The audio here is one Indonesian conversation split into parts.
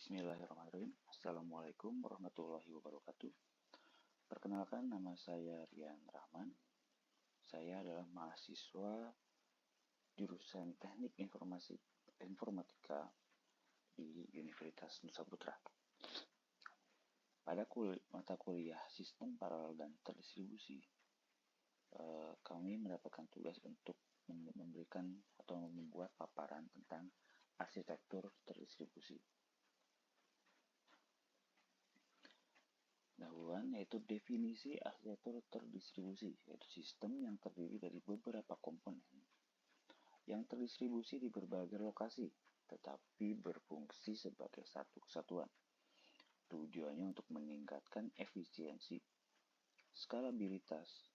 Bismillahirrahmanirrahim. Assalamualaikum warahmatullahi wabarakatuh. Perkenalkan, nama saya Rian Rahman. Saya adalah mahasiswa jurusan Teknik Informatika di Universitas Nusa Putra. Pada mata kuliah Sistem Paralel dan Terdistribusi, kami mendapatkan tugas untuk memberikan atau membuat paparan tentang arsitektur terdistribusi. Dahuluan yaitu definisi arsitektur terdistribusi, yaitu sistem yang terdiri dari beberapa komponen yang terdistribusi di berbagai lokasi, tetapi berfungsi sebagai satu kesatuan. Tujuannya untuk meningkatkan efisiensi, skalabilitas,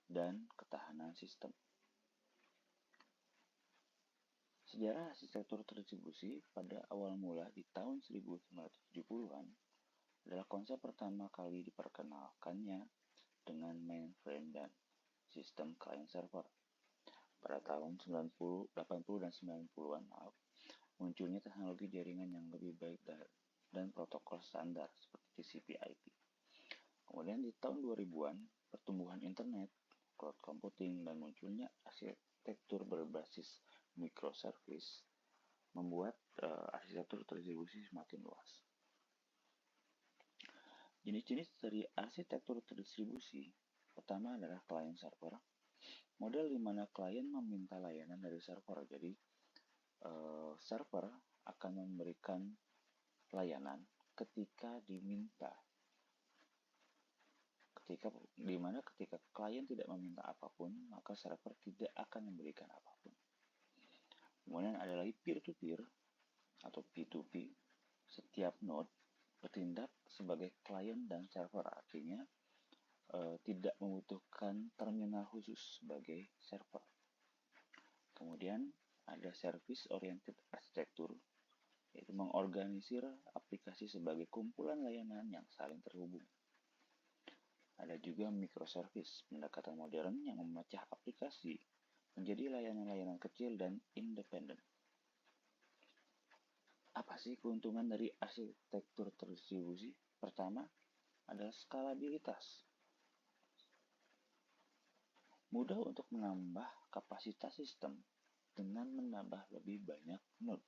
dan ketahanan sistem. Sejarah arsitektur terdistribusi pada awal mula di tahun 1970-an adalah konsep pertama kali diperkenalkannya dengan mainframe dan sistem client server. Pada tahun 80 dan 90-an, munculnya teknologi jaringan yang lebih baik dan protokol standar seperti TCP/IP. Kemudian di tahun 2000-an, pertumbuhan internet, cloud computing, dan munculnya arsitektur berbasis microservice membuat arsitektur terdistribusi semakin luas. Jenis-jenis dari arsitektur terdistribusi pertama adalah client server, model di mana klien meminta layanan dari server. Jadi server akan memberikan layanan ketika diminta. Ketika klien tidak meminta apapun, maka server tidak akan memberikan apapun. Kemudian ada lagi peer-to-peer atau P2P. Setiap node bertindak sebagai klien dan server, artinya tidak membutuhkan terminal khusus sebagai server. Kemudian ada service oriented arsitektur, yaitu mengorganisir aplikasi sebagai kumpulan layanan yang saling terhubung. Ada juga microservice, pendekatan modern yang memecah aplikasi menjadi layanan-layanan kecil dan independen. Apa sih keuntungan dari arsitektur terdistribusi? Pertama adalah skalabilitas. Mudah untuk menambah kapasitas sistem dengan menambah lebih banyak node.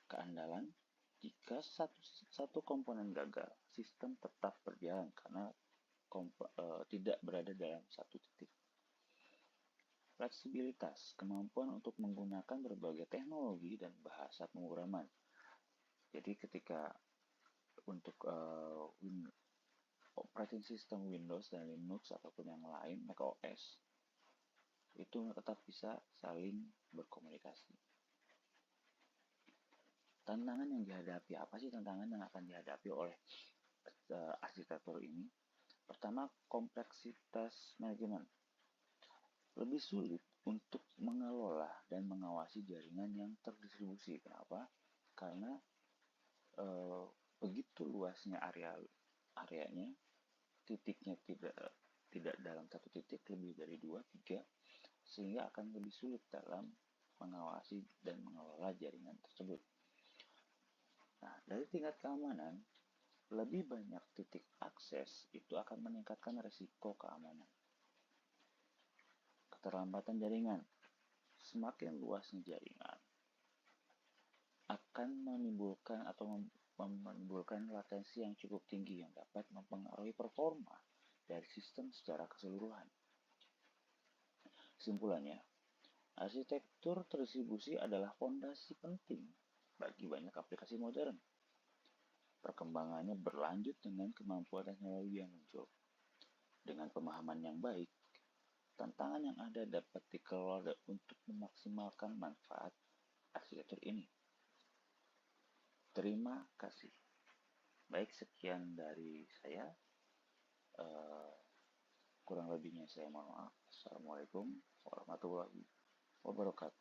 Keandalan, jika satu komponen gagal, sistem tetap berjalan karena tidak berada dalam satu titik. Fleksibilitas, kemampuan untuk menggunakan berbagai teknologi dan bahasa pemrograman. Jadi ketika untuk operating system Windows dan Linux ataupun yang lain, macOS, itu tetap bisa saling berkomunikasi. Tantangan yang dihadapi, apa sih tantangan yang akan dihadapi oleh arsitektur ini? Pertama, kompleksitas manajemen. Lebih sulit untuk mengelola dan mengawasi jaringan yang terdistribusi. Kenapa? Karena begitu luasnya areanya, titiknya tidak dalam satu titik, lebih dari 2-3, sehingga akan lebih sulit dalam mengawasi dan mengelola jaringan tersebut. Nah, dari tingkat keamanan, lebih banyak titik akses itu akan meningkatkan risiko keamanan. Keterlambatan jaringan, semakin luasnya jaringan akan menimbulkan latensi yang cukup tinggi yang dapat mempengaruhi performa dari sistem secara keseluruhan. Kesimpulannya, arsitektur terdistribusi adalah fondasi penting bagi banyak aplikasi modern. Perkembangannya berlanjut dengan kemampuan teknologi yang muncul. Dengan pemahaman yang baik, tantangan yang ada dapat dikelola untuk memaksimalkan manfaat arsitektur ini. Terima kasih. Baik, sekian dari saya. Kurang lebihnya saya mohon maaf. Assalamualaikum warahmatullahi wabarakatuh.